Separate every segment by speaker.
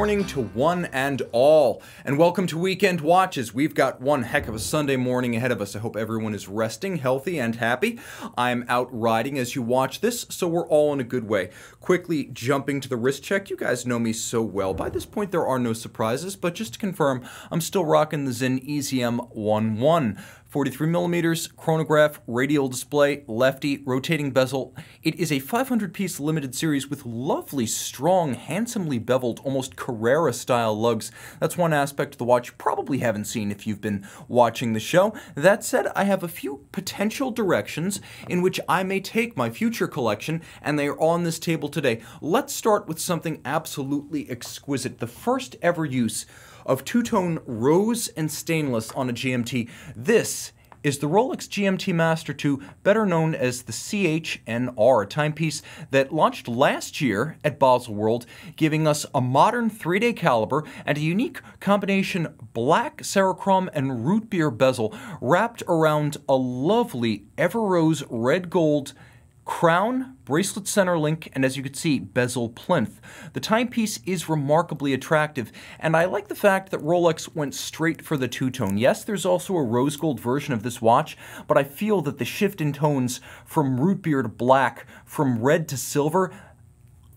Speaker 1: morning to one and all, and welcome to Weekend Watches. We've got one heck of a Sunday morning ahead of us. I hope everyone is resting, healthy, and happy. I'm out riding as you watch this, so we're all in a good way. Quickly jumping to the wrist check. You guys know me so well. By this point, there are no surprises, but just to confirm, I'm still rocking the Zen EZM-11. 43 millimeters, chronograph, radial display, lefty, rotating bezel. It is a 500-piece limited series with lovely, strong, handsomely beveled, almost Carrera-style lugs. That's one aspect of the watch you probably haven't seen if you've been watching the show. That said, I have a few potential directions in which I may take my future collection, and they are on this table today. Let's start with something absolutely exquisite. The first ever use of two-tone rose and stainless on a GMT. This is the Rolex GMT-Master II, better known as the CHNR, a timepiece that launched last year at Baselworld, giving us a modern 3-day caliber and a unique combination black Cerachrom and root beer bezel wrapped around a lovely Everose red gold crown, bracelet center link, and as you can see, bezel plinth. The timepiece is remarkably attractive, and I like the fact that Rolex went straight for the two-tone. Yes, there's also a rose gold version of this watch, but I feel that the shift in tones from root beer to black, from red to silver,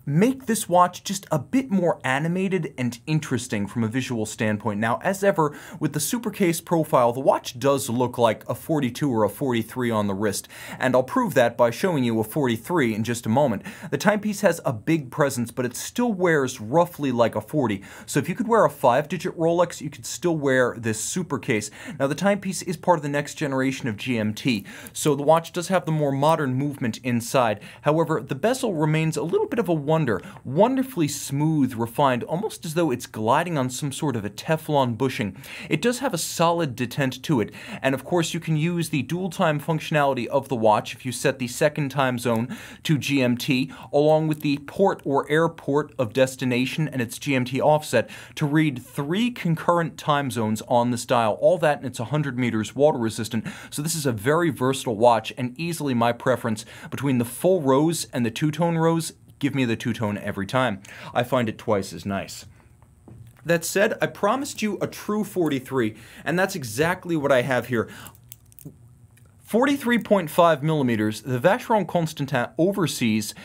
Speaker 1: make this watch just a bit more animated and interesting from a visual standpoint. Now, as ever, with the supercase profile, the watch does look like a 42 or a 43 on the wrist, and I'll prove that by showing you a 43 in just a moment. The timepiece has a big presence, but it still wears roughly like a 40. So if you could wear a 5-digit Rolex, you could still wear this supercase. Now, the timepiece is part of the next generation of GMT, so the watch does have the more modern movement inside. However, the bezel remains a little bit of a wonderfully smooth, refined, almost as though it's gliding on some sort of a Teflon bushing. It does have a solid detent to it, and of course you can use the dual time functionality of the watch if you set the second time zone to GMT, along with the port or airport of destination and its GMT offset to read 3 concurrent time zones on this dial. All that, and it's 100 meters water resistant, so this is a very versatile watch and easily my preference between the full rose and the two-tone rose. Give me the two-tone every time. I find it twice as nice. That said, I promised you a true 43, and that's exactly what I have here. 43.5 millimeters, the Vacheron Constantin Overseas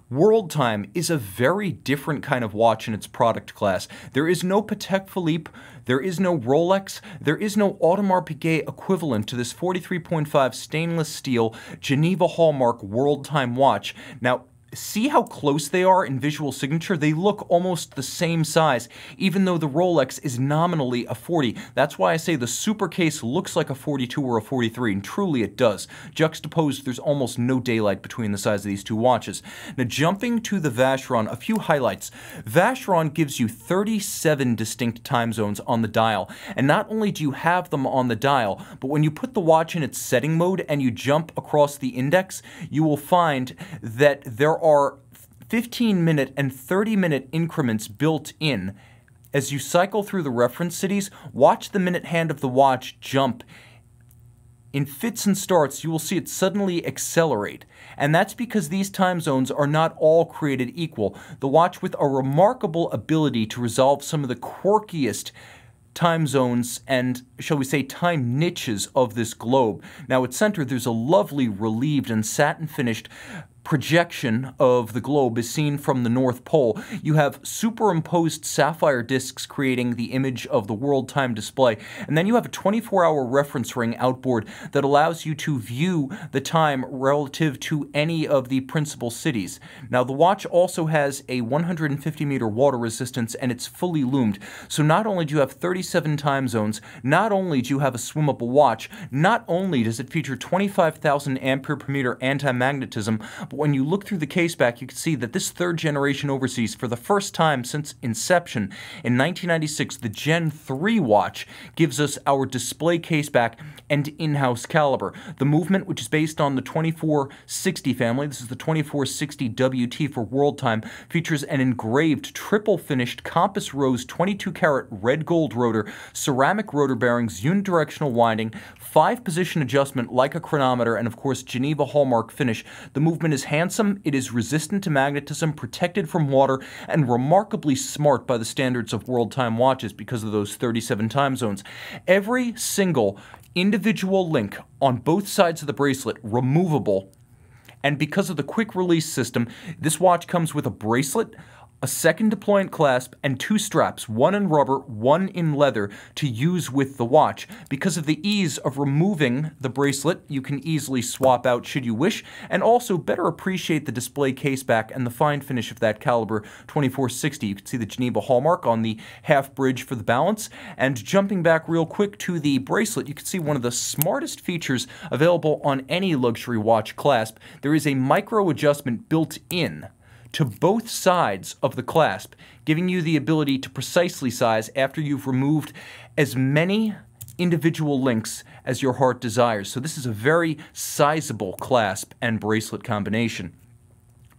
Speaker 1: World Time is a very different kind of watch in its product class. There is no Patek Philippe, there is no Rolex, there is no Audemars Piguet equivalent to this 43.5 stainless steel Geneva Hallmark World Time watch. Now, see how close they are in visual signature? They look almost the same size, even though the Rolex is nominally a 40. That's why I say the supercase looks like a 42 or a 43, and truly it does. Juxtaposed, there's almost no daylight between the size of these two watches. Now, jumping to the Vacheron, a few highlights. Vacheron gives you 37 distinct time zones on the dial, and not only do you have them on the dial, but when you put the watch in its setting mode and you jump across the index, you will find that there are 15-minute and 30-minute increments built in. As you cycle through the reference cities, watch the minute hand of the watch jump. In fits and starts, you will see it suddenly accelerate. And that's because these time zones are not all created equal. The watch with a remarkable ability to resolve some of the quirkiest time zones and, shall we say, time niches of this globe. Now, at center, there's a lovely relieved and satin-finished projection of the globe is seen from the North Pole. You have superimposed sapphire discs creating the image of the world time display, and then you have a 24-hour reference ring outboard that allows you to view the time relative to any of the principal cities. Now, the watch also has a 150-meter water resistance, and it's fully loomed. So not only do you have 37 time zones, not only do you have a swimmable watch, not only does it feature 25,000 ampere per meter anti-magnetism, but when you look through the case back, you can see that this 3rd generation Overseas, for the first time since inception in 1996, the Gen 3 watch gives us our display case back and in-house caliber. The movement, which is based on the 2460 family, this is the 2460 WT for world time, features an engraved triple-finished compass rose 22-karat red gold rotor, ceramic rotor bearings, unidirectional winding, 5-position adjustment like a chronometer, and of course Geneva Hallmark finish. The movement is handsome, it is resistant to magnetism, protected from water, and remarkably smart by the standards of world time watches because of those 37 time zones. Every single individual link on both sides of the bracelet removable, and because of the quick release system, this watch comes with a bracelet, a second deployant clasp, and 2 straps, one in rubber, one in leather, to use with the watch. Because of the ease of removing the bracelet, you can easily swap out should you wish, and also better appreciate the display case back and the fine finish of that caliber 2460. You can see the Geneva hallmark on the half bridge for the balance. And jumping back real quick to the bracelet, you can see one of the smartest features available on any luxury watch clasp. There is a micro adjustment built in to both sides of the clasp, giving you the ability to precisely size after you've removed as many individual links as your heart desires. So this is a very sizable clasp and bracelet combination.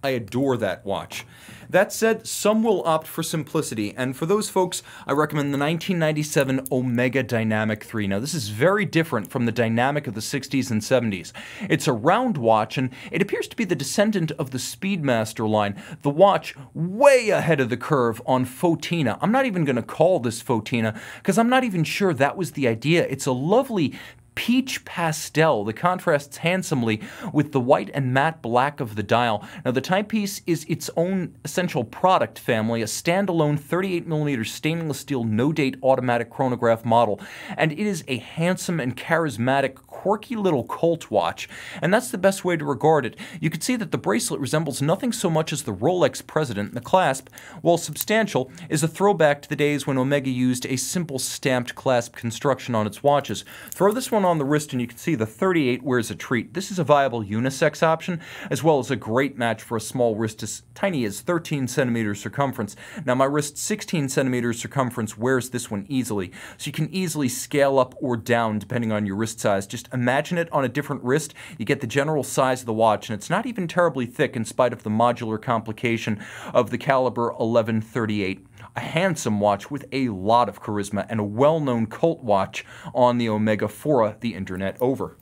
Speaker 1: I adore that watch. That said, some will opt for simplicity, and for those folks, I recommend the 1997 Omega Dynamic 3. Now, this is very different from the Dynamic of the 60s and 70s. It's a round watch, and it appears to be the descendant of the Speedmaster line, the watch way ahead of the curve on Fotina. I'm not even going to call this Fotina, because I'm not even sure that was the idea. It's a lovely peach pastel that contrasts handsomely with the white and matte black of the dial. Now, the timepiece is its own essential product family, a standalone 38mm stainless steel no-date automatic chronograph model, and it is a handsome and charismatic, quirky little cult watch, and that's the best way to regard it. You can see that the bracelet resembles nothing so much as the Rolex President, and the clasp, while substantial, is a throwback to the days when Omega used a simple stamped clasp construction on its watches. Throw this one on the wrist and you can see the 38 wears a treat. This is a viable unisex option, as well as a great match for a small wrist as tiny as 13 centimeters circumference. Now, my wrist 16 centimeters circumference wears this one easily, so you can easily scale up or down depending on your wrist size. Just imagine it on a different wrist, you get the general size of the watch, and it's not even terribly thick in spite of the modular complication of the caliber 1138. A handsome watch with a lot of charisma and a well-known cult watch on the Omega for the internet over.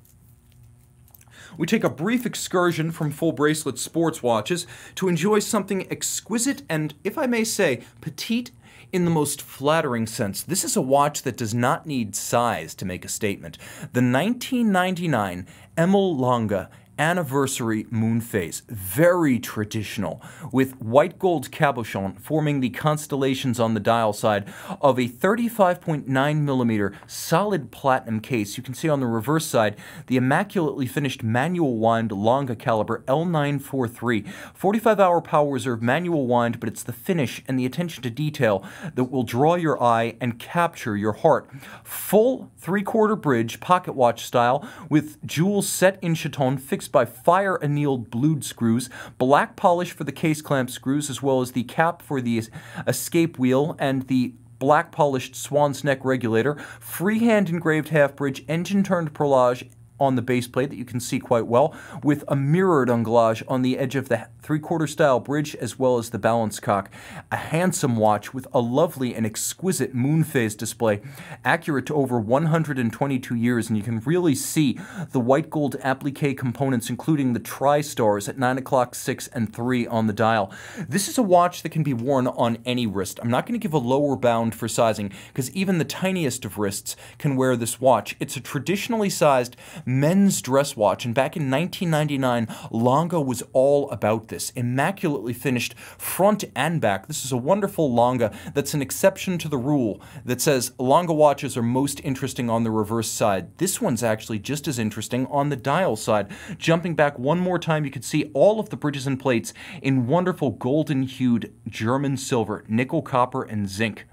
Speaker 1: We take a brief excursion from full bracelet sports watches to enjoy something exquisite and, if I may say, petite in the most flattering sense. This is a watch that does not need size to make a statement. The 1999 Emil Lange Anniversary Moon Phase, very traditional, with white gold cabochon forming the constellations on the dial side of a 35.9mm solid platinum case. You can see on the reverse side the immaculately finished manual wind Lange caliber L943, 45-hour power reserve manual wind, but it's the finish and the attention to detail that will draw your eye and capture your heart. Full 3/4 bridge pocket watch style with jewels set in chaton fixed by fire annealed blued screws, black polish for the case clamp screws, as well as the cap for the escape wheel and the black polished swan's neck regulator, freehand engraved half bridge, engine turned perlage on the base plate that you can see quite well, with a mirrored anglage on the edge of the 3/4 style bridge as well as the balance cock. A handsome watch with a lovely and exquisite moon phase display, accurate to over 122 years, and you can really see the white gold applique components, including the tri-stars at 9 o'clock, 6, and 3 on the dial. This is a watch that can be worn on any wrist. I'm not going to give a lower bound for sizing, because even the tiniest of wrists can wear this watch. It's a traditionally sized men's dress watch, and back in 1999, Lange was all about this. Immaculately finished front and back. This is a wonderful Lange that's an exception to the rule that says Lange watches are most interesting on the reverse side. This one's actually just as interesting on the dial side. Jumping back one more time, you can see all of the bridges and plates in wonderful golden-hued German silver, nickel, copper, and zinc.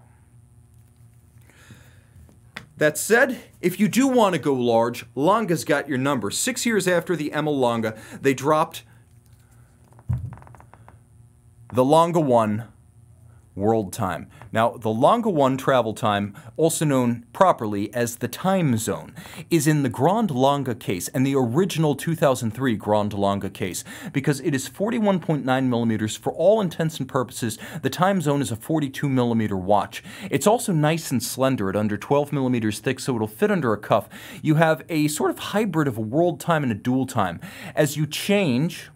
Speaker 1: That said, if you do want to go large, Lange's got your number. 6 years after the Emil Lange, they dropped the Lange 1 World Time. Now, the Lange 1 travel time, also known properly as the time zone, is in the Grande Lange case and the original 2003 Grande Lange case, because it is 41.9mm. For all intents and purposes, the time zone is a 42mm watch. It's also nice and slender at under 12mm thick, so it'll fit under a cuff. You have a sort of hybrid of a world time and a dual time. As you change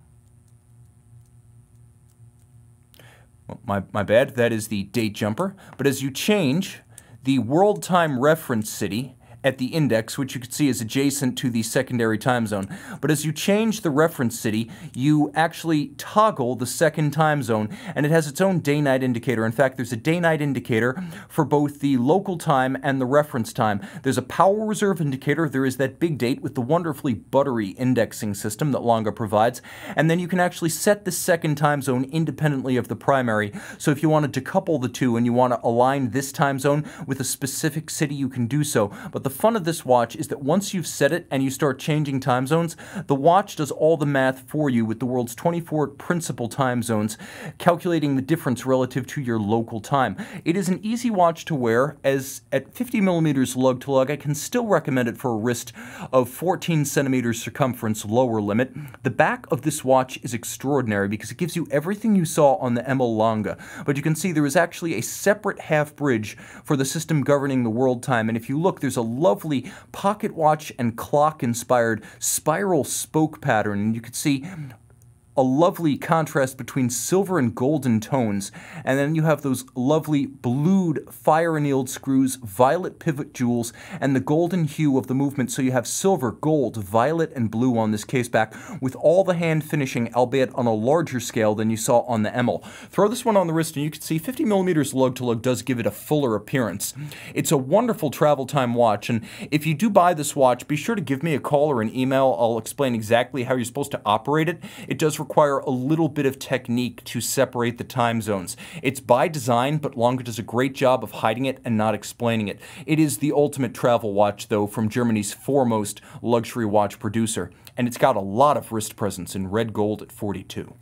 Speaker 1: my bad, that is the date jumper. But as you change the world time reference city at the index, which you can see is adjacent to the secondary time zone. But as you change the reference city, you actually toggle the second time zone, and it has its own day-night indicator. In fact, there's a day-night indicator for both the local time and the reference time. There's a power reserve indicator. There is that big date with the wonderfully buttery indexing system that Lange provides. And then you can actually set the second time zone independently of the primary. So if you want to decouple the two and you want to align this time zone with a specific city, you can do so. But the fun of this watch is that once you've set it and you start changing time zones, the watch does all the math for you with the world's 24 principal time zones, calculating the difference relative to your local time. It is an easy watch to wear, as at 50 millimeters lug to lug, I can still recommend it for a wrist of 14 centimeters circumference lower limit. The back of this watch is extraordinary because it gives you everything you saw on the ML Lange, but you can see there is actually a separate half bridge for the system governing the world time, and if you look, there's a lovely pocket watch and clock inspired spiral spoke pattern, and you can see a lovely contrast between silver and golden tones, and then you have those lovely blued fire annealed screws, violet pivot jewels, and the golden hue of the movement. So you have silver, gold, violet, and blue on this caseback, with all the hand finishing, albeit on a larger scale than you saw on the Emil. Throw this one on the wrist and you can see 50 millimeters lug to lug does give it a fuller appearance. It's a wonderful travel time watch, and if you do buy this watch, be sure to give me a call or an email. I'll explain exactly how you're supposed to operate it. It does require a little bit of technique to separate the time zones. It's by design, but Lange does a great job of hiding it and not explaining it. It is the ultimate travel watch, though, from Germany's foremost luxury watch producer, and it's got a lot of wrist presence in red gold at 42.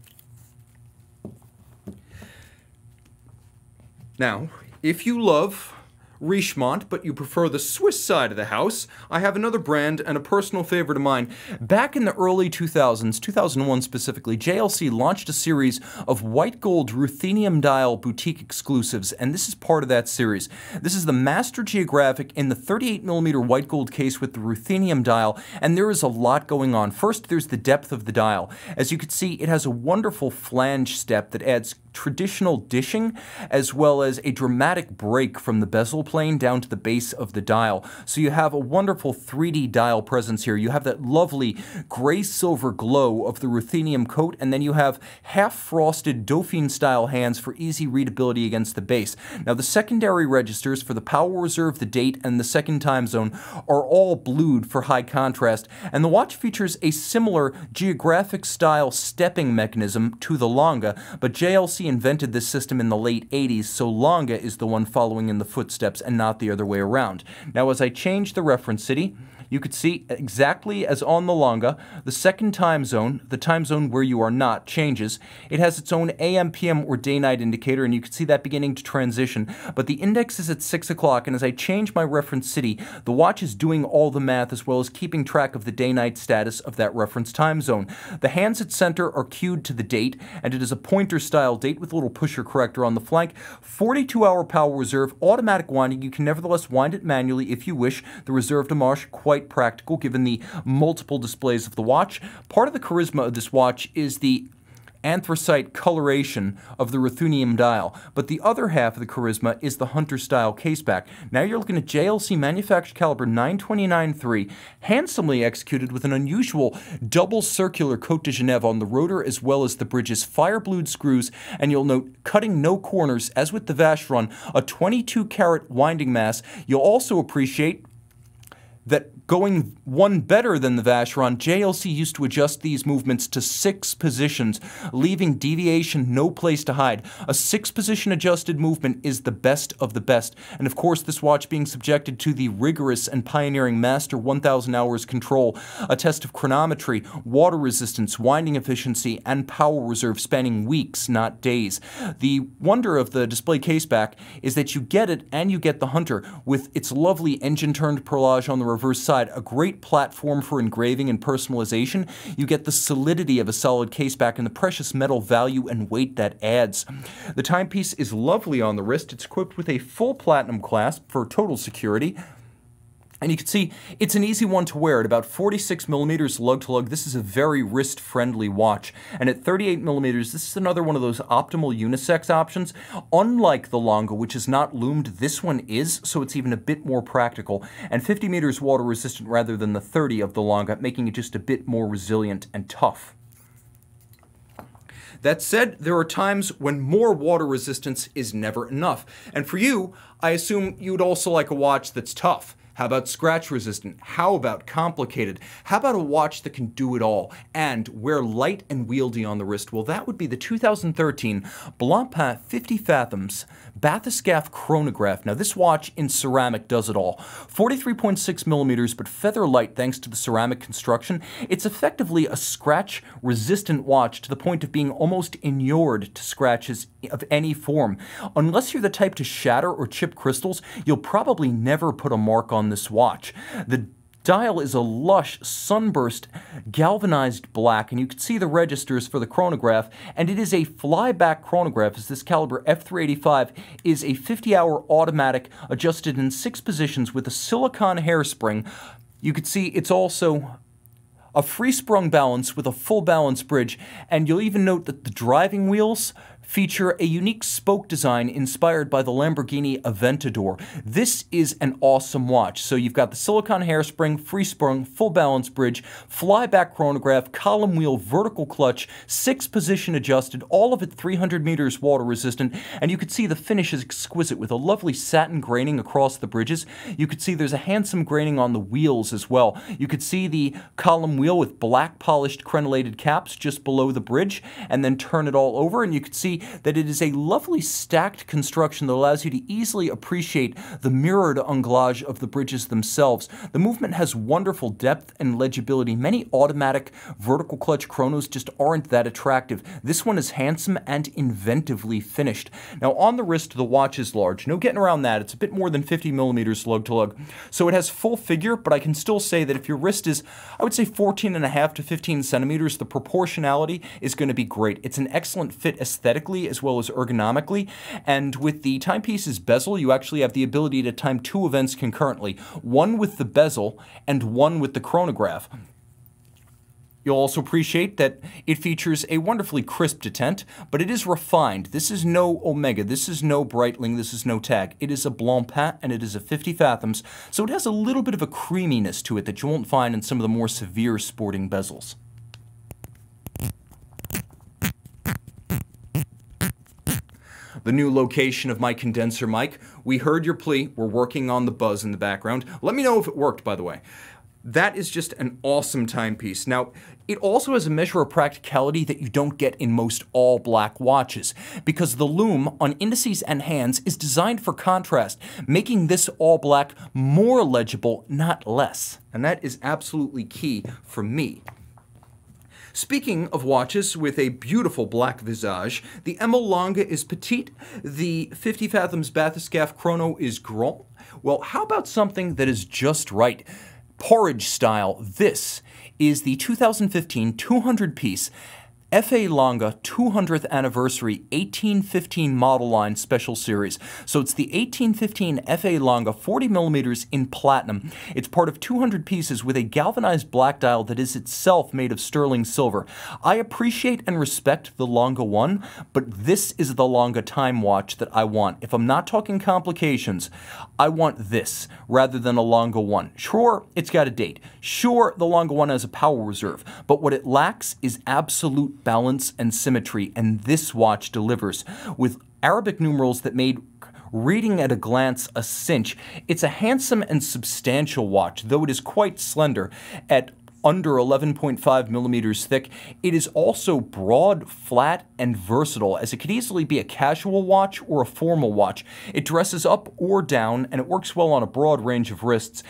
Speaker 1: Now, if you love Richemont, but you prefer the Swiss side of the house, I have another brand and a personal favorite of mine. Back in the early 2000s, 2001 specifically, JLC launched a series of white gold ruthenium dial boutique exclusives, and this is part of that series. This is the Master Geographic in the 38mm white gold case with the ruthenium dial, and there is a lot going on. First, there's the depth of the dial. As you can see, it has a wonderful flange step that adds traditional dishing, as well as a dramatic break from the bezel plane down to the base of the dial. So you have a wonderful 3D dial presence here. You have that lovely gray-silver glow of the ruthenium coat, and then you have half-frosted Dauphine-style hands for easy readability against the base. Now, the secondary registers for the power reserve, the date, and the second time zone are all blued for high contrast, and the watch features a similar geographic-style stepping mechanism to the Lange, but JLC invented this system in the late 80s, so Lange is the one following in the footsteps and not the other way around. Now, as I change the reference city, you could see exactly as on the Lange, the second time zone, the time zone where you are not, changes. It has its own AM, PM, or day-night indicator, and you can see that beginning to transition. But the index is at 6 o'clock, and as I change my reference city, the watch is doing all the math as well as keeping track of the day-night status of that reference time zone. The hands at center are cued to the date, and it is a pointer-style date with a little pusher corrector on the flank. 42-hour power reserve, automatic winding. You can nevertheless wind it manually if you wish. The reserve de marche quite practical given the multiple displays of the watch. Part of the charisma of this watch is the anthracite coloration of the ruthenium dial, but the other half of the charisma is the hunter-style caseback. Now you're looking at JLC manufactured caliber 929.3, handsomely executed with an unusual double circular Côte de Genève on the rotor as well as the bridge's fire-blued screws, and you'll note cutting no corners as with the Vacheron, a 22-carat winding mass. You'll also appreciate that going one better than the Vacheron, JLC used to adjust these movements to 6 positions, leaving deviation no place to hide. A 6-position adjusted movement is the best of the best, and of course this watch being subjected to the rigorous and pioneering Master 1000 hours control, a test of chronometry, water resistance, winding efficiency, and power reserve spanning weeks, not days. The wonder of the display caseback is that you get it and you get the Hunter with its lovely engine-turned perlage on the reverse side, a great platform for engraving and personalization. You get the solidity of a solid caseback and the precious metal value and weight that adds. The timepiece is lovely on the wrist. It's equipped with a full platinum clasp for total security. And you can see it's an easy one to wear at about 46 millimeters lug to lug. This is a very wrist-friendly watch. And at 38 millimeters, this is another one of those optimal unisex options. Unlike the Longa, which is not loomed, this one is, so it's even a bit more practical. And 50 meters water resistant rather than the 30 of the Longa, making it just a bit more resilient and tough. That said, there are times when more water resistance is never enough. And for you, I assume you'd also like a watch that's tough. How about scratch resistant? How about complicated? How about a watch that can do it all and wear light and wieldy on the wrist? Well, that would be the 2013 Blancpain 50 Fathoms Bathyscaphe Chronograph. Now, this watch in ceramic does it all. 43.6 millimeters, but feather light thanks to the ceramic construction. It's effectively a scratch-resistant watch to the point of being almost inured to scratches of any form. Unless you're the type to shatter or chip crystals, you'll probably never put a mark on this watch. The dial is a lush sunburst galvanized black, and you can see the registers for the chronograph, and it is a flyback chronograph, as this caliber F385 is a 50-hour automatic adjusted in 6 positions with a silicone hairspring. You can see it's also a free-sprung balance with a full balance bridge, and you'll even note that the driving wheels feature a unique spoke design inspired by the Lamborghini Aventador. This is an awesome watch. So you've got the silicone hairspring, free-sprung, full balance bridge, flyback chronograph, column wheel, vertical clutch, 6-position adjusted, all of it 300 meters water resistant, and you can see the finish is exquisite with a lovely satin graining across the bridges. You can see there's a handsome graining on the wheels as well. You could see the column wheel with black polished crenellated caps just below the bridge, and then turn it all over, and you can see that it is a lovely stacked construction that allows you to easily appreciate the mirrored anglage of the bridges themselves. The movement has wonderful depth and legibility. Many automatic vertical clutch chronos just aren't that attractive. This one is handsome and inventively finished. Now, on the wrist, the watch is large. No getting around that. It's a bit more than 50 millimeters lug to lug. So it has full figure, but I can still say that if your wrist is, I would say 14.5 to 15 centimeters, the proportionality is going to be great. It's an excellent fit aesthetically as well as ergonomically, and with the timepiece's bezel, you actually have the ability to time 2 events concurrently, one with the bezel and one with the chronograph. You'll also appreciate that it features a wonderfully crisp detent, but it is refined. This is no Omega, this is no Breitling, this is no Tag. It is a Blancpain and it is a 50 Fathoms, so it has a little bit of a creaminess to it that you won't find in some of the more severe sporting bezels. The new location of my condenser mic. We heard your plea. We're working on the buzz in the background. Let me know if it worked, by the way. That is just an awesome timepiece. Now, it also has a measure of practicality that you don't get in most all-black watches, because the lume on indices and hands is designed for contrast, making this all-black more legible, not less. And that is absolutely key for me. Speaking of watches with a beautiful black visage, the Emil Longa is petite, the 50 Fathoms Bathyscaphe Chrono is grand. Well, how about something that is just right? Porridge style. This is the 2015 200-piece FA Longa 200th Anniversary 1815 Model Line Special Series. So it's the 1815 FA Longa 40 millimeters in platinum. It's part of 200 pieces with a galvanized black dial that is itself made of sterling silver. I appreciate and respect the Longa 1, but this is the Longa time watch that I want. If I'm not talking complications, I want this rather than a Longa 1. Sure, it's got a date. Sure, the Longa 1 has a power reserve, but what it lacks is absolute balance and symmetry, and this watch delivers. With Arabic numerals that made reading at a glance a cinch, it's a handsome and substantial watch, though it is quite slender at under 11.5 millimeters thick. It is also broad, flat, and versatile, as it could easily be a casual watch or a formal watch. It dresses up or down, and it works well on a broad range of wrists.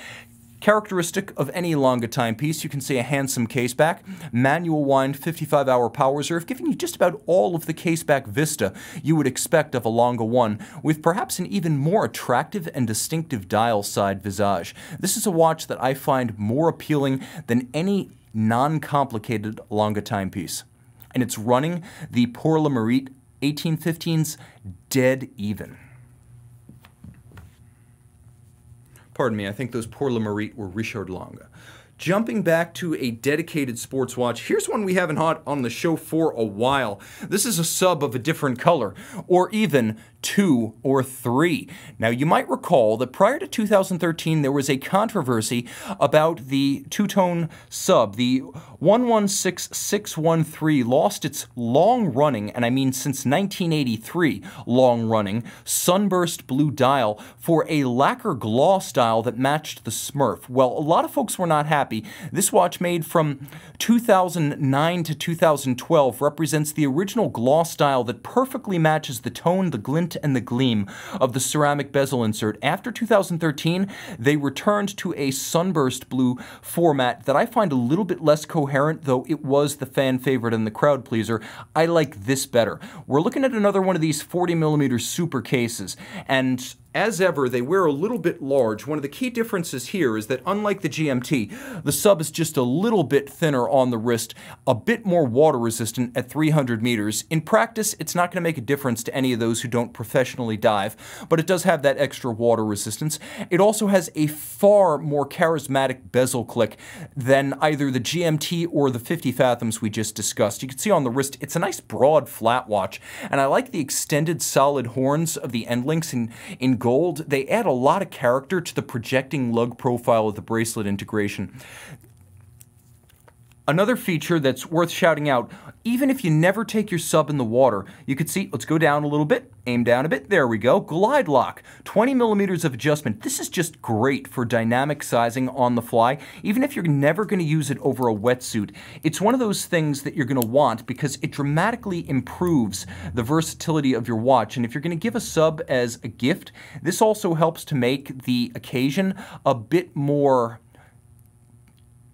Speaker 1: Characteristic of any Longa timepiece, you can see a handsome caseback, manual wind 55-hour power reserve, giving you just about all of the caseback vista you would expect of a Longa 1, with perhaps an even more attractive and distinctive dial side visage. This is a watch that I find more appealing than any non-complicated Longa timepiece. And it's running the Pour le Mérite 1815's dead even. Pardon me, I think those pour le mérite were Richard Lange. Jumping back to a dedicated sports watch, here's one we haven't had on the show for a while. This is a sub of a different color, or even 2 or 3. Now, you might recall that prior to 2013, there was a controversy about the two-tone sub. The 116613 lost its long-running, and I mean since 1983, long-running, sunburst blue dial for a lacquer gloss dial that matched the Smurf. Well, a lot of folks were not happy. This watch, made from 2009 to 2012, represents the original gloss dial that perfectly matches the tone, the glint, and the gleam of the ceramic bezel insert. After 2013, they returned to a sunburst blue format that I find a little bit less coherent, though it was the fan favorite and the crowd pleaser. I like this better. We're looking at another one of these 40mm super cases, and as ever, they wear a little bit large. One of the key differences here is that, unlike the GMT, the sub is just a little bit thinner on the wrist, a bit more water resistant at 300 meters. In practice, it's not going to make a difference to any of those who don't professionally dive, but it does have that extra water resistance. It also has a far more charismatic bezel click than either the GMT or the 50 fathoms we just discussed. You can see on the wrist, it's a nice broad flat watch, and I like the extended solid horns of the end links in gold. They add a lot of character to the projecting lug profile of the bracelet integration. Another feature that's worth shouting out, even if you never take your sub in the water, you could see, let's go down a little bit, aim down a bit, there we go, glide lock, 20mm of adjustment. This is just great for dynamic sizing on the fly, even if you're never going to use it over a wetsuit. It's one of those things that you're going to want because it dramatically improves the versatility of your watch, and if you're going to give a sub as a gift, this also helps to make the occasion a bit more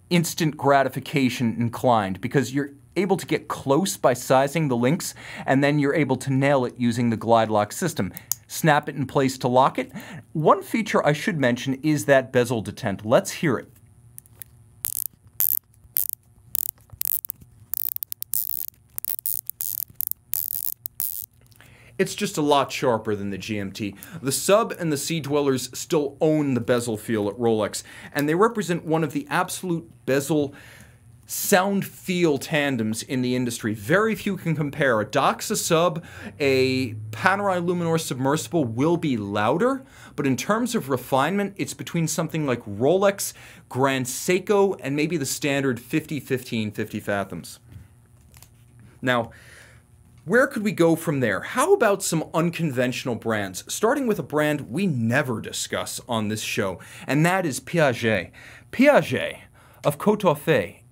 Speaker 1: instant gratification inclined, because you're able to get close by sizing the links, and then you're able to nail it using the glide lock system. Snap it in place to lock it. One feature I should mention is that bezel detent. Let's hear it. It's just a lot sharper than the GMT. The Sub and the Sea Dwellers still own the bezel feel at Rolex, and they represent one of the absolute bezel sound feel tandems in the industry. Very few can compare. A Doxa Sub, a Panerai Luminor submersible will be louder, but in terms of refinement, it's between something like Rolex, Grand Seiko, and maybe the standard 50-15 50 fathoms. Now, where could we go from there? How about some unconventional brands? Starting with a brand we never discuss on this show, and that is Piaget. Piaget of Côte-d'Or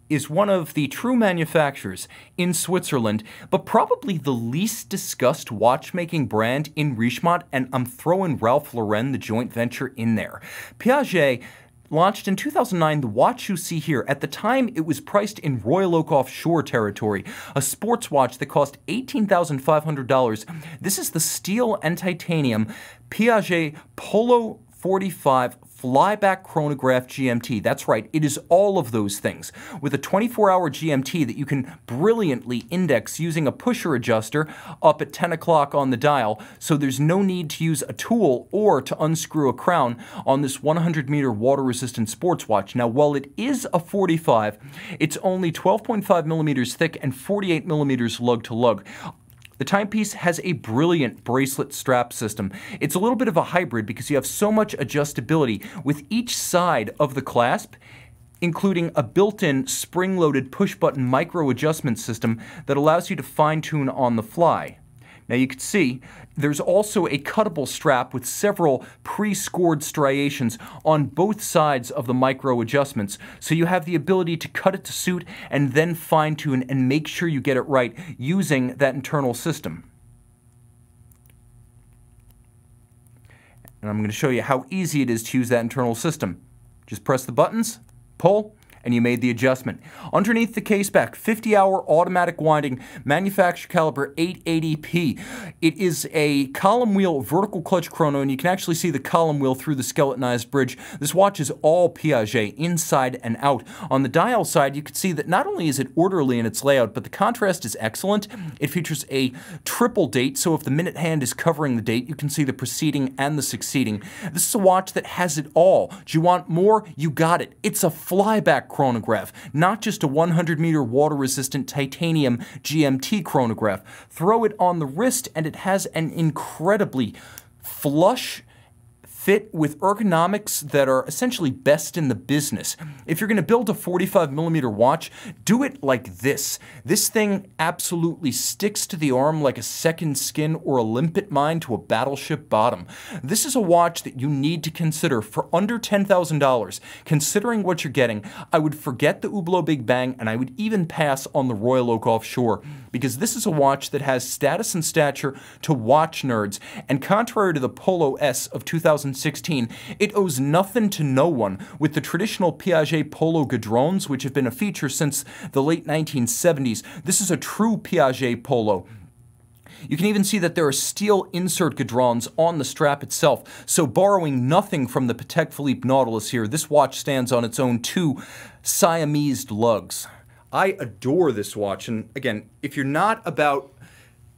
Speaker 1: is one of the true manufacturers in Switzerland, but probably the least discussed watchmaking brand in Richemont, and I'm throwing Ralph Lauren, the joint venture, in there. Piaget launched in 2009, the watch you see here. At the time, it was priced in Royal Oak Offshore territory, a sports watch that cost $18,500. This is the steel and titanium Piaget Polo 45 Flyback Chronograph GMT. That's right, it is all of those things, with a 24-hour GMT that you can brilliantly index using a pusher adjuster up at 10 o'clock on the dial, so there's no need to use a tool or to unscrew a crown on this 100-meter water-resistant sports watch. Now, while it is a 45, it's only 12.5 millimeters thick and 48 millimeters lug to lug. The timepiece has a brilliant bracelet strap system. It's a little bit of a hybrid because you have so much adjustability with each side of the clasp, including a built-in spring-loaded push-button micro-adjustment system that allows you to fine-tune on the fly. Now you can see there's also a cuttable strap with several pre-scored striations on both sides of the micro adjustments, so you have the ability to cut it to suit and then fine-tune and make sure you get it right using that internal system. And I'm going to show you how easy it is to use that internal system. Just press the buttons, pull, and you made the adjustment. Underneath the caseback, 50-hour automatic winding, manufacturer caliber 880p. It is a column wheel vertical clutch chrono, and you can actually see the column wheel through the skeletonized bridge. This watch is all Piaget, inside and out. On the dial side, you can see that not only is it orderly in its layout, but the contrast is excellent. It features a triple date, so if the minute hand is covering the date, you can see the preceding and the succeeding. This is a watch that has it all. Do you want more? You got it. It's a Flyback chronograph, not just a 100-meter water-resistant titanium GMT chronograph. Throw it on the wrist, and it has an incredibly flush fit with ergonomics that are essentially best in the business. If you're going to build a 45mm watch, do it like this. This thing absolutely sticks to the arm like a second skin or a limpet mine to a battleship bottom. This is a watch that you need to consider for under $10,000. Considering what you're getting, I would forget the Hublot Big Bang, and I would even pass on the Royal Oak Offshore, because this is a watch that has status and stature to watch nerds, and contrary to the Polo S of 2016, it owes nothing to no one, with the traditional Piaget Polo gadrons, which have been a feature since the late 1970s. This is a true Piaget Polo. You can even see that there are steel insert gadrons on the strap itself, so borrowing nothing from the Patek Philippe Nautilus here, this watch stands on its own two Siamese lugs. I adore this watch, and again, if you're not about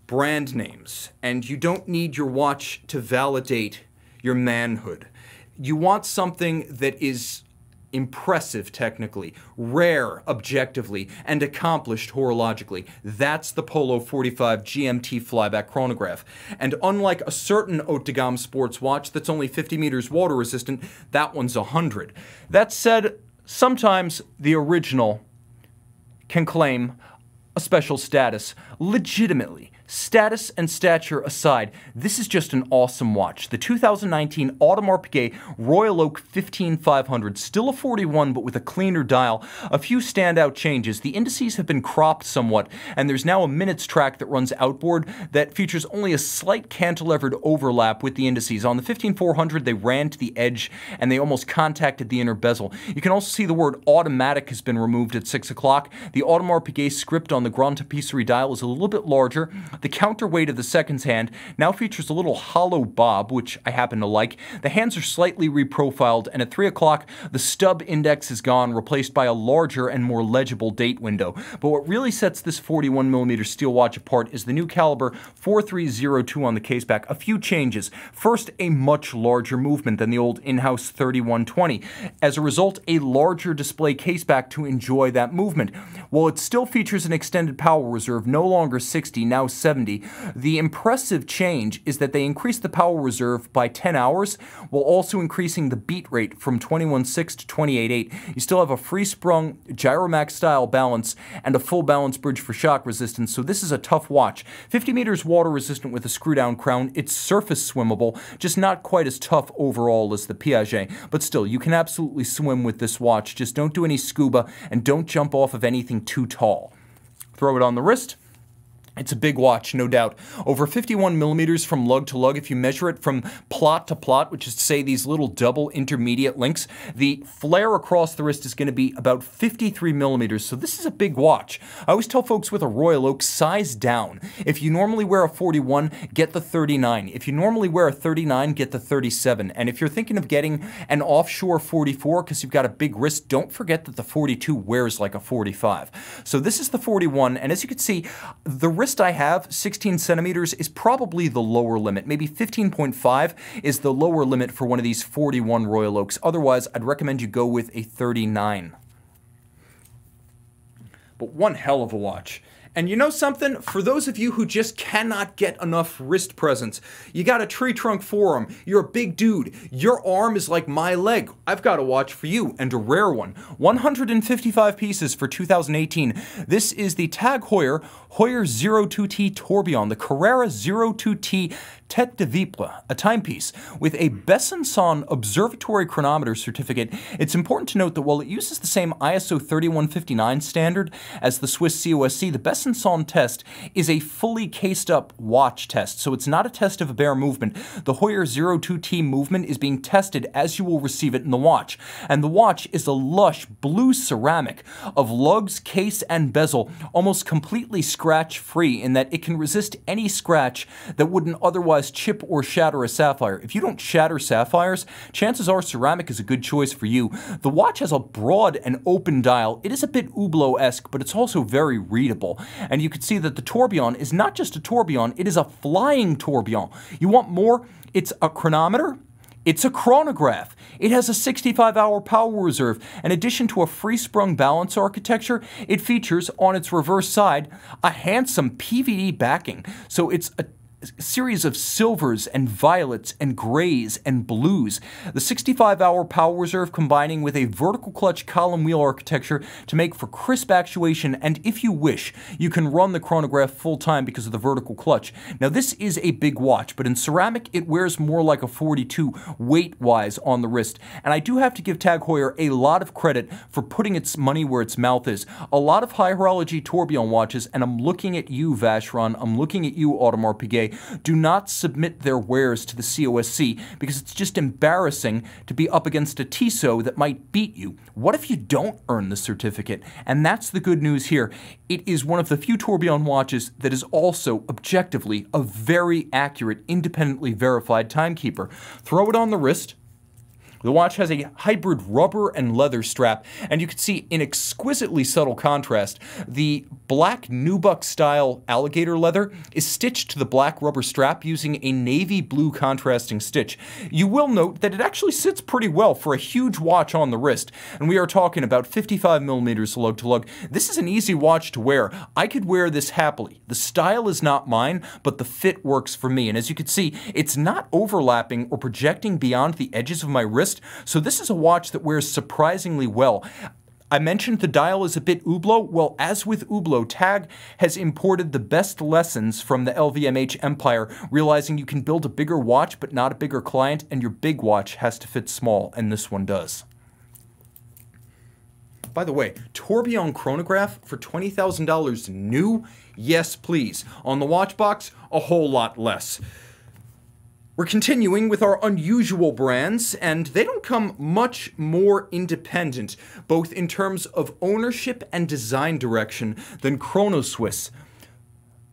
Speaker 1: brand names and you don't need your watch to validate your manhood, you want something that is impressive technically, rare objectively, and accomplished horologically. That's the Polo 45 GMT Flyback chronograph. And unlike a certain haute de gamme sports watch that's only 50 meters water resistant, that one's 100. That said, sometimes the original can claim a special status legitimately. Status and stature aside, this is just an awesome watch. The 2019 Audemars Piguet Royal Oak 15500, still a 41 but with a cleaner dial. A few standout changes. The indices have been cropped somewhat, and there's now a minutes track that runs outboard that features only a slight cantilevered overlap with the indices. On the 15400, they ran to the edge and they almost contacted the inner bezel. You can also see the word automatic has been removed at 6 o'clock. The Audemars Piguet script on the Grand Tapisserie dial is a little bit larger. The counterweight of the seconds hand now features a little hollow bob, which I happen to like. The hands are slightly reprofiled, and at 3 o'clock, the stub index is gone, replaced by a larger and more legible date window. But what really sets this 41mm steel watch apart is the new caliber 4302 on the caseback. A few changes. First, a much larger movement than the old in-house 3120. As a result, a larger display caseback to enjoy that movement. While it still features an extended power reserve, no longer 60, now 70, the impressive change is that they increased the power reserve by 10 hours while also increasing the beat rate from 21.6 to 28.8. You still have a free-sprung Gyromax style balance and a full balance bridge for shock resistance, so this is a tough watch. 50 meters water resistant with a screw-down crown. It's surface swimmable, just not quite as tough overall as the Piaget, but still, you can absolutely swim with this watch. Just don't do any scuba and don't jump off of anything too tall. Throw it on the wrist. It's a big watch, no doubt. Over 51mm from lug to lug. If you measure it from plot to plot, which is to say these little double intermediate links, the flare across the wrist is going to be about 53mm, so this is a big watch. I always tell folks with a Royal Oak, size down. If you normally wear a 41, get the 39. If you normally wear a 39, get the 37. And if you're thinking of getting an offshore 44 because you've got a big wrist, don't forget that the 42 wears like a 45. So this is the 41, and as you can see, the wrist I have, 16 centimeters, is probably the lower limit. Maybe 15.5 is the lower limit for one of these 41 Royal Oaks. Otherwise, I'd recommend you go with a 39. But one hell of a watch. And you know something? For those of you who just cannot get enough wrist presence, you got a tree trunk forearm, you're a big dude, your arm is like my leg, I've got a watch for you, and a rare one. 155 pieces for 2018. This is the Tag Heuer 02T Tourbillon, the Carrera 02T Tête de Vipre, a timepiece. With a Besançon Observatory Chronometer certificate, it's important to note that while it uses the same ISO 3159 standard as the Swiss COSC, the Besançon Besançon test is a fully cased up watch test, so it's not a test of a bare movement. The Heuer 02T movement is being tested as you will receive it in the watch, and the watch is a lush blue ceramic of lugs, case, and bezel, almost completely scratch-free in that it can resist any scratch that wouldn't otherwise chip or shatter a sapphire. If you don't shatter sapphires, chances are ceramic is a good choice for you. The watch has a broad and open dial. It is a bit Hublot-esque, but it's also very readable. And you can see that the tourbillon is not just a tourbillon, it is a flying tourbillon. You want more? It's a chronometer. It's a chronograph. It has a 65-hour power reserve. In addition to a free-sprung balance architecture, it features, on its reverse side, a handsome PVD backing. So it's a series of silvers and violets and grays and blues. The 65-hour power reserve combining with a vertical clutch column wheel architecture to make for crisp actuation, and if you wish, you can run the chronograph full-time because of the vertical clutch. Now this is a big watch, but in ceramic it wears more like a 42 weight-wise on the wrist, and I do have to give Tag Heuer a lot of credit for putting its money where its mouth is. A lot of high horology tourbillon watches, and I'm looking at you Vacheron, I'm looking at you Audemars Piguet, do not submit their wares to the COSC because it's just embarrassing to be up against a Tissot that might beat you. What if you don't earn the certificate? And that's the good news here. It is one of the few tourbillon watches that is also objectively a very accurate, independently verified timekeeper. Throw it on the wrist. The watch has a hybrid rubber and leather strap, and you can see in exquisitely subtle contrast, the black nubuck-style alligator leather is stitched to the black rubber strap using a navy blue contrasting stitch. You will note that it actually sits pretty well for a huge watch on the wrist, and we are talking about 55 millimeters lug to lug. This is an easy watch to wear. I could wear this happily. The style is not mine, but the fit works for me, and as you can see, it's not overlapping or projecting beyond the edges of my wrist. So this is a watch that wears surprisingly well. I mentioned the dial is a bit Hublot. Well, as with Hublot, Tag has imported the best lessons from the LVMH empire, realizing you can build a bigger watch but not a bigger client, and your big watch has to fit small, and this one does. By the way, tourbillon chronograph for $20,000 new? Yes, please. On the watch box, a whole lot less. We're continuing with our unusual brands, and they don't come much more independent, both in terms of ownership and design direction, than Chrono-Swiss.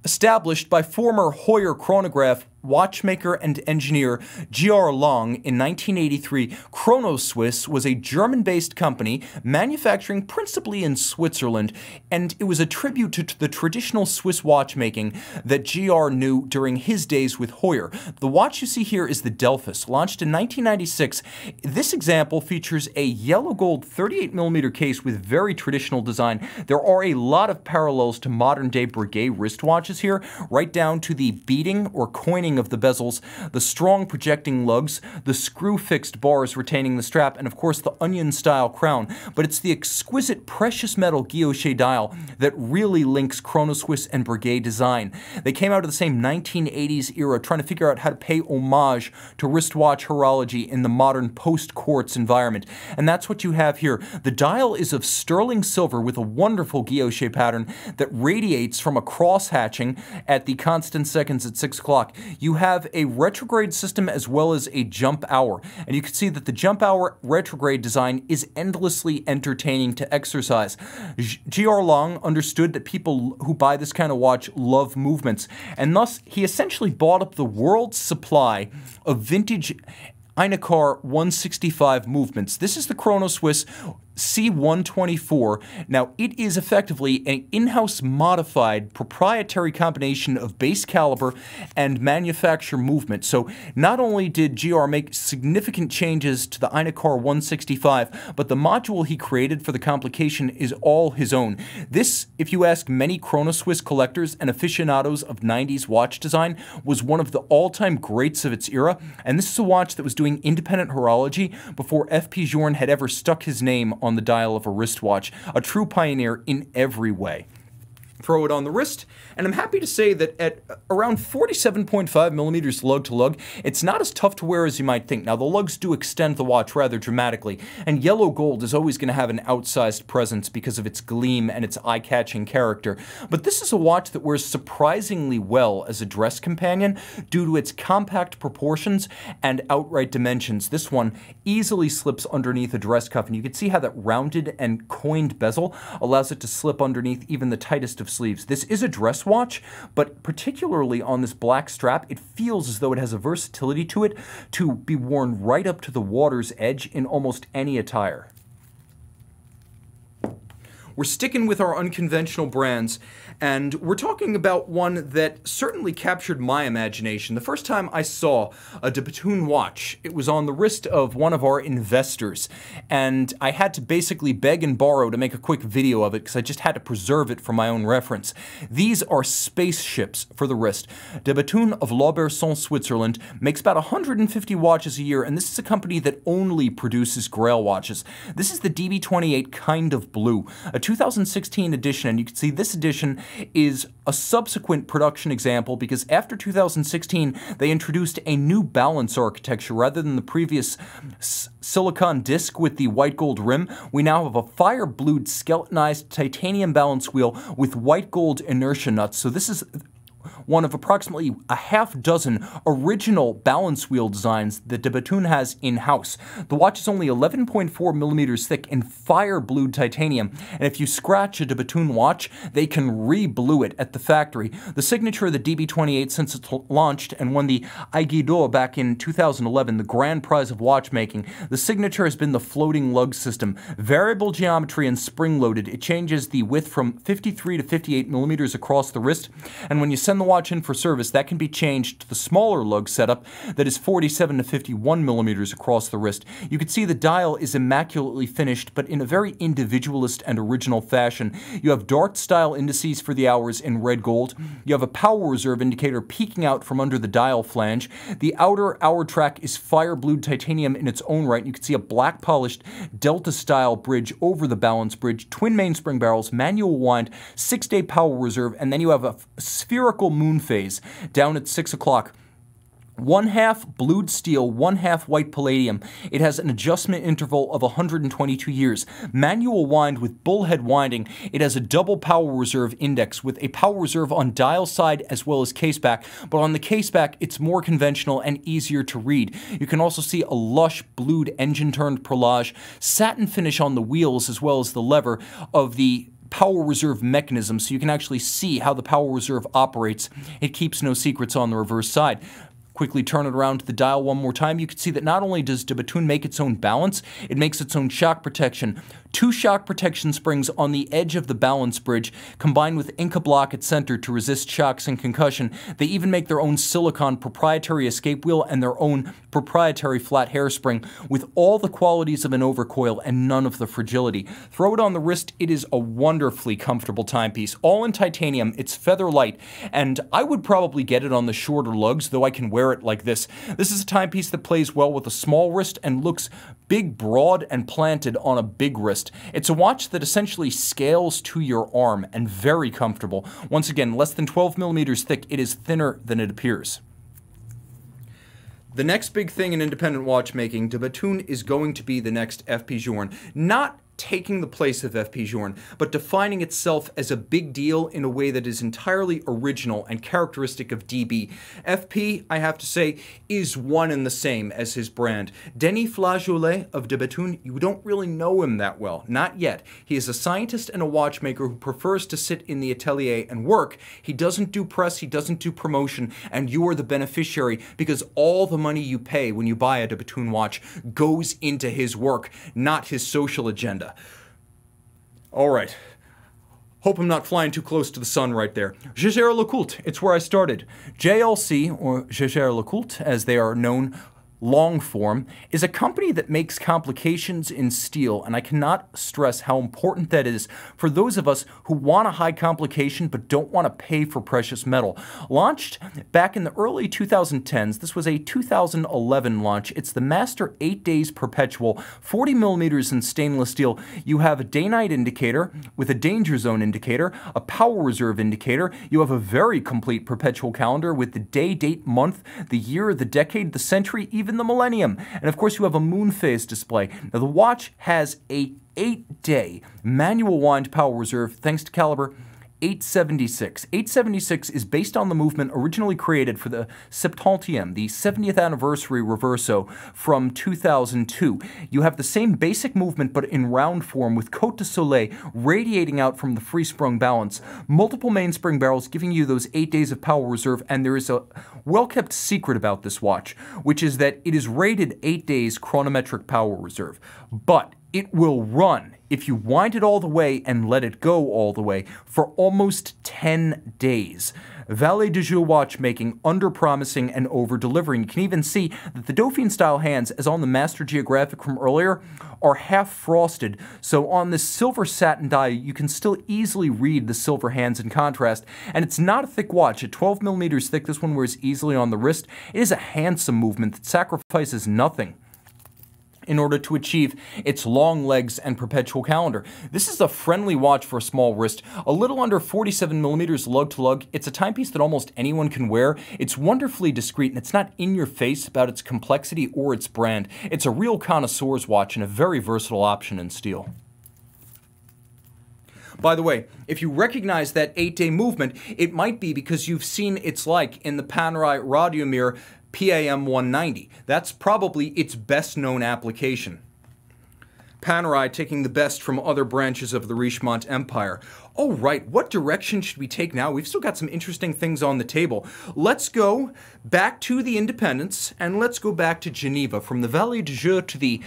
Speaker 1: Established by former Heuer chronograph watchmaker and engineer G.R. Lang in 1983, Chrono-Swiss was a German-based company manufacturing principally in Switzerland, and it was a tribute to the traditional Swiss watchmaking that G.R. knew during his days with Heuer. The watch you see here is the Delphus, launched in 1996. This example features a yellow gold 38mm case with very traditional design. There are a lot of parallels to modern-day Breguet wristwatches here, right down to the beading or coining of the bezels, the strong projecting lugs, the screw-fixed bars retaining the strap, and of course the onion-style crown. But it's the exquisite precious metal guilloche dial that really links Chrono-Swiss and Breguet design. They came out of the same 1980s era, trying to figure out how to pay homage to wristwatch horology in the modern post-quartz environment. And that's what you have here. The dial is of sterling silver with a wonderful guilloche pattern that radiates from a cross-hatching at the constant seconds at 6 o'clock. You have a retrograde system as well as a jump hour, and you can see that the jump hour retrograde design is endlessly entertaining to exercise. G.R. Lang understood that people who buy this kind of watch love movements, and thus he essentially bought up the world's supply of vintage Einekar 165 movements. This is the Chrono-Swiss C124. Now, it is effectively an in-house modified proprietary combination of base caliber and manufacture movement. So not only did GR make significant changes to the Einekar 165, but the module he created for the complication is all his own. This, if you ask many Chrono-Swiss collectors and aficionados of 90s watch design, was one of the all-time greats of its era, and this is a watch that was doing independent horology before F.P. Journe had ever stuck his name on the dial of a wristwatch, a true pioneer in every way. throw it on the wrist, and I'm happy to say that at around 47.5 millimeters lug to lug, it's not as tough to wear as you might think. Now, the lugs do extend the watch rather dramatically, and yellow gold is always going to have an outsized presence because of its gleam and its eye-catching character. But this is a watch that wears surprisingly well as a dress companion due to its compact proportions and outright dimensions. This one easily slips underneath a dress cuff, and you can see how that rounded and coined bezel allows it to slip underneath even the tightest of sleeves. This is a dress watch, but particularly on this black strap, it feels as though it has a versatility to it to be worn right up to the water's edge in almost any attire. We're sticking with our unconventional brands, and we're talking about one that certainly captured my imagination. The first time I saw a de Bethune watch, it was on the wrist of one of our investors, and I had to basically beg and borrow to make a quick video of it because I just had to preserve it for my own reference. These are spaceships for the wrist. De Bethune of Lauberson, Switzerland, makes about 150 watches a year, and this is a company that only produces Grail watches. This is the DB28 kind of blue, a 2016 edition, and you can see this edition is a subsequent production example because after 2016 they introduced a new balance architecture. Rather than the previous silicon disc with the white gold rim, we now have a fire blued skeletonized titanium balance wheel with white gold inertia nuts. So this is one of approximately a half dozen original balance wheel designs that de Bethune has in-house. The watch is only 11.4 millimeters thick in fire-blued titanium, and if you scratch a de Bethune watch, they can re-blue it at the factory. The signature of the DB28 since it's launched and won the Aiguille d'Or back in 2011, the grand prize of watchmaking, the signature has been the floating lug system. Variable geometry and spring-loaded, it changes the width from 53 to 58 millimeters across the wrist, and when you send the watch in for service, that can be changed to the smaller lug setup that is 47 to 51 millimeters across the wrist. You can see the dial is immaculately finished, but in a very individualist and original fashion. You have dart-style indices for the hours in red gold. You have a power reserve indicator peeking out from under the dial flange. The outer hour track is fire-blued titanium in its own right. You can see a black-polished Delta-style bridge over the balance bridge, twin mainspring barrels, manual wind, 6-day power reserve, and then you have a spherical moon phase down at 6 o'clock. One half blued steel, one half white palladium. It has an adjustment interval of 122 years. Manual wind with bullhead winding. It has a double power reserve index with a power reserve on dial side as well as caseback, but on the caseback it's more conventional and easier to read. You can also see a lush blued engine-turned perlage, satin finish on the wheels as well as the lever of the power reserve mechanism, so you can actually see how the power reserve operates. It keeps no secrets on the reverse side. Quickly turn it around to the dial one more time. You can see that not only does de Bethune make its own balance, it makes its own shock protection. 2 shock protection springs on the edge of the balance bridge, combined with Inca block at center to resist shocks and concussion. They even make their own silicon proprietary escape wheel and their own proprietary flat hairspring with all the qualities of an overcoil and none of the fragility. Throw it on the wrist, it is a wonderfully comfortable timepiece. All in titanium, it's feather light, and I would probably get it on the shorter lugs, though I can wear it like this. This is a timepiece that plays well with a small wrist and looks big, broad, and planted on a big wrist. It's a watch that essentially scales to your arm and very comfortable. Once again, less than 12 millimeters thick, it is thinner than it appears. The next big thing in independent watchmaking, de Bethune is going to be the next FP Journe. Not taking the place of FP Journe, but defining itself as a big deal in a way that is entirely original and characteristic of DB. FP, I have to say, is one and the same as his brand. Denis Flageolet of de Bethune, you don't really know him that well. Not yet. He is a scientist and a watchmaker who prefers to sit in the atelier and work. He doesn't do press, he doesn't do promotion, and you are the beneficiary because all the money you pay when you buy a de Bethune watch goes into his work, not his social agenda. All right. Hope I'm not flying too close to the sun right there. Jaeger-LeCoultre, it's where I started. JLC, or Jaeger-LeCoultre, as they are known Longform is a company that makes complications in steel, and I cannot stress how important that is for those of us who want a high complication but don't want to pay for precious metal. Launched back in the early 2010s, this was a 2011 launch. It's the Master 8 Days Perpetual, 40 millimeters in stainless steel. You have a day-night indicator with a danger zone indicator, a power reserve indicator. You have a very complete perpetual calendar with the day, date, month, the year, the decade, the century, even the millennium. And of course you have a moon phase display. Now the watch has a 8-day manual wind power reserve thanks to caliber 876. 876 is based on the movement originally created for the Septantième, the 70th anniversary reverso from 2002. You have the same basic movement but in round form with Côte de Soleil radiating out from the free-sprung balance. Multiple mainspring barrels giving you those 8 days of power reserve, and there is a well-kept secret about this watch, which is that it is rated 8 days chronometric power reserve. But it will run, if you wind it all the way and let it go all the way, for almost 10 days. Valet de jour watchmaking, under-promising and over-delivering. You can even see that the Dauphine-style hands, as on the Master Geographic from earlier, are half-frosted. So on this silver satin die, you can still easily read the silver hands in contrast. And it's not a thick watch. At 12 millimeters thick, this one wears easily on the wrist. It is a handsome movement that sacrifices nothing in order to achieve its long legs and perpetual calendar. This is a friendly watch for a small wrist, a little under 47 millimeters lug to lug. It's a timepiece that almost anyone can wear. It's wonderfully discreet, and it's not in your face about its complexity or its brand. It's a real connoisseur's watch and a very versatile option in steel. By the way, if you recognize that 8-day movement, it might be because you've seen its like in the Panerai Radiomir PAM 190. That's probably its best known application. Panerai taking the best from other branches of the Richemont Empire. Oh right, what direction should we take now? We've still got some interesting things on the table. Let's go back to the Independence, and let's go back to Geneva, from the Vallée de Joux to the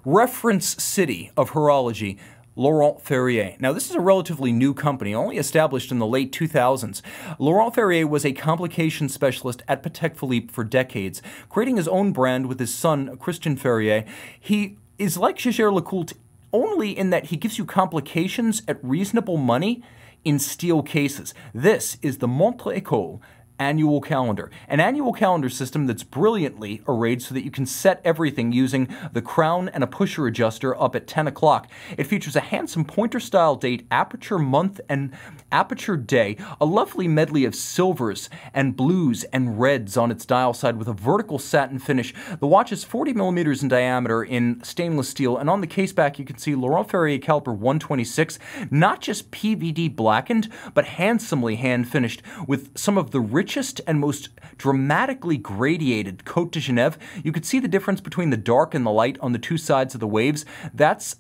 Speaker 1: reference city of horology, Laurent Ferrier. Now, this is a relatively new company, only established in the late 2000s. Laurent Ferrier was a complication specialist at Patek Philippe for decades, creating his own brand with his son, Christian Ferrier. He is like Jaeger-LeCoultre only in that he gives you complications at reasonable money in steel cases. This is the Montre École annual calendar. An annual calendar system that's brilliantly arrayed so that you can set everything using the crown and a pusher adjuster up at 10 o'clock. It features a handsome pointer-style date, aperture month, and aperture day, a lovely medley of silvers and blues and reds on its dial side with a vertical satin finish. The watch is 40 millimeters in diameter in stainless steel, and on the case back you can see Laurent Ferrier caliber 126, not just PVD blackened, but handsomely hand-finished with some of the richest and most dramatically gradiated Côte de Genève. You could see the difference between the dark and the light on the two sides of the waves. That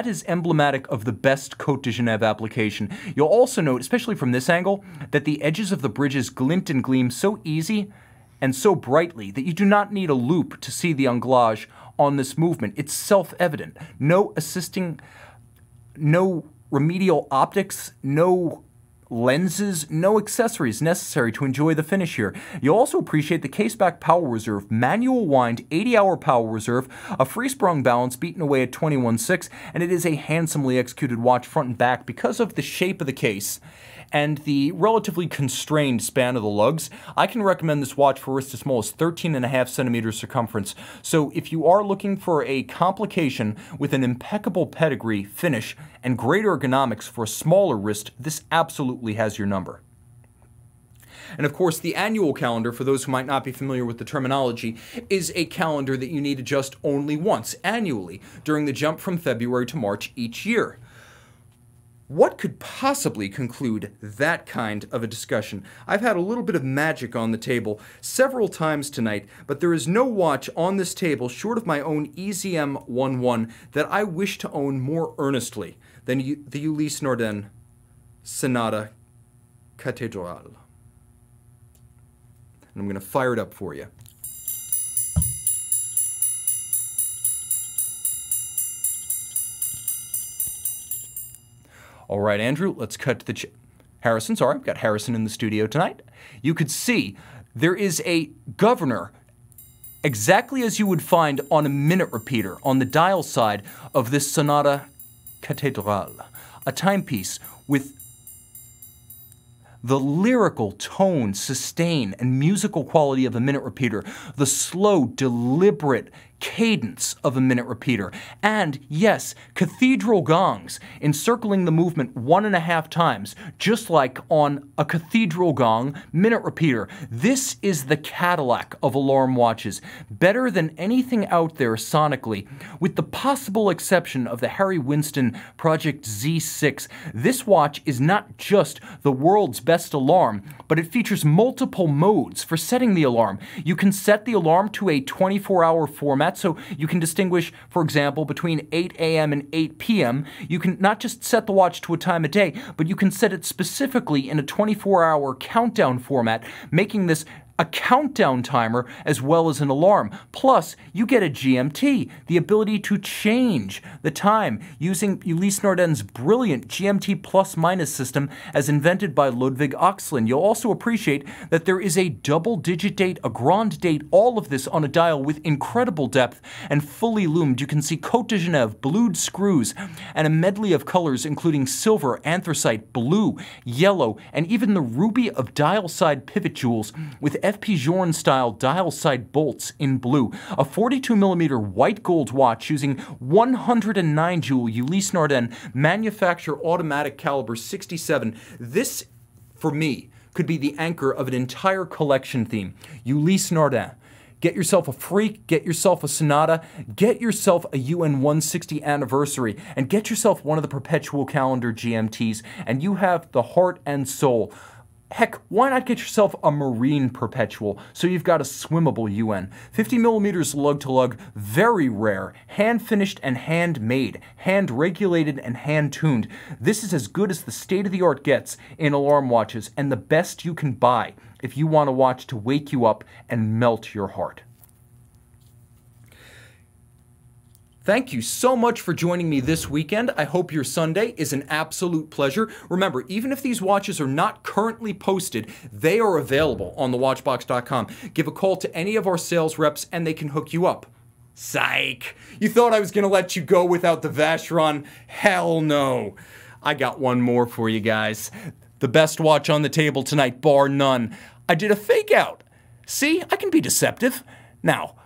Speaker 1: is emblematic of the best Côte de Genève application. You'll also note, especially from this angle, that the edges of the bridges glint and gleam so easy and so brightly that you do not need a loupe to see the anglage on this movement. It's self-evident. No assisting, no remedial optics, no lenses, no accessories necessary to enjoy the finish here. You'll also appreciate the caseback power reserve, manual wind, 80-hour power reserve, a free-sprung balance beaten away at 21.6, and it is a handsomely executed watch front and back because of the shape of the case and the relatively constrained span of the lugs. I can recommend this watch for wrists as small as 13.5 centimeters circumference. So if you are looking for a complication with an impeccable pedigree, finish, and great ergonomics for a smaller wrist, this absolutely has your number. And of course, the annual calendar, for those who might not be familiar with the terminology, is a calendar that you need to adjust only once, annually, during the jump from February to March each year. What could possibly conclude that kind of a discussion? I've had a little bit of magic on the table several times tonight, but there is no watch on this table, short of my own EZM 11, that I wish to own more earnestly than the Ulysse Nardin Sonata Cathedrale. And I'm going to fire it up for you. All right, Andrew, let's cut to the Harrison, sorry, I've got Harrison in the studio tonight. You could see there is a governor exactly as you would find on a minute repeater on the dial side of this Sonata Cathédrale, a timepiece with the lyrical tone, sustain, and musical quality of a minute repeater, the slow, deliberate cadence of a minute repeater, and yes, cathedral gongs encircling the movement 1.5 times, just like on a cathedral gong minute repeater. This is the Cadillac of alarm watches, better than anything out there sonically, with the possible exception of the Harry Winston Project Z6. This watch is not just the world's best alarm, but it features multiple modes for setting the alarm. You can set the alarm to a 24-hour format, so you can distinguish, for example, between 8 a.m. and 8 p.m. You can not just set the watch to a time of day, but you can set it specifically in a 24-hour countdown format, making this a countdown timer as well as an alarm. Plus, you get a GMT, the ability to change the time using Ulysse Nardin's brilliant GMT plus-minus system as invented by Ludwig Oxlin. You'll also appreciate that there is a double-digit date, a grand date, all of this on a dial with incredible depth and fully loomed. You can see Côte de Genève, blued screws, and a medley of colors including silver, anthracite, blue, yellow, and even the ruby of dial-side pivot jewels with FP Journe-style dial-side bolts in blue. A 42mm white gold watch using 109 jewel Ulysse Nardin manufacture automatic caliber 67. This, for me, could be the anchor of an entire collection theme. Ulysse Nardin. Get yourself a Freak, get yourself a Sonata, get yourself a UN 160 anniversary, and get yourself one of the perpetual calendar GMTs, and you have the heart and soul. Heck, why not get yourself a marine perpetual so you've got a swimmable UN? 50mm lug-to-lug, very rare, hand-finished and handmade, hand-regulated and hand-tuned. This is as good as the state-of-the-art gets in alarm watches and the best you can buy if you want a watch to wake you up and melt your heart. Thank you so much for joining me this weekend. I hope your Sunday is an absolute pleasure. Remember, even if these watches are not currently posted, they are available on thewatchbox.com. Give a call to any of our sales reps and they can hook you up. Psych! You thought I was going to let you go without the Vacheron? Hell no! I got one more for you guys. The best watch on the table tonight, bar none. I did a fake out. See, I can be deceptive. Now,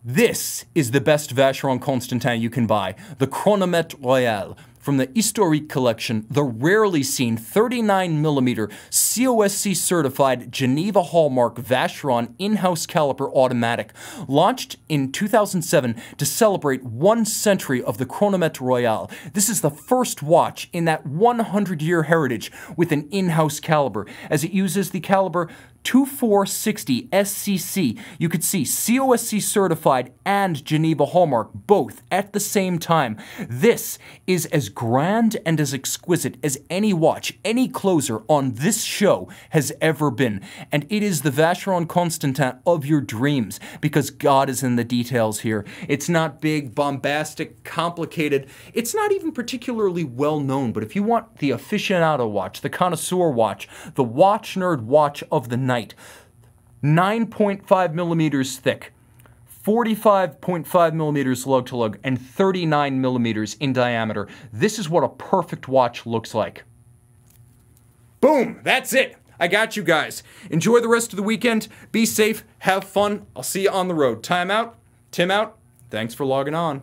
Speaker 1: this is the best Vacheron Constantin you can buy, the Chronomètre Royal from the Historique collection, the rarely seen 39mm COSC certified Geneva hallmark Vacheron in-house caliper automatic, launched in 2007 to celebrate 1 century of the Chronomètre Royal. This is the first watch in that 100-year heritage with an in-house caliber, as it uses the caliber 2460 SCC. You could see COSC certified and Geneva hallmark both at the same time. This is as grand and as exquisite as any watch, any closer on this show has ever been. And it is the Vacheron Constantin of your dreams, because God is in the details here. It's not big, bombastic, complicated. It's not even particularly well known, but if you want the aficionado watch, the connoisseur watch, the watch nerd watch of the night, 9.5mm thick, 45.5mm lug-to-lug, and 39mm in diameter. This is what a perfect watch looks like. Boom! That's it! I got you guys. Enjoy the rest of the weekend. Be safe. Have fun. I'll see you on the road. Time out. Tim out. Thanks for logging on.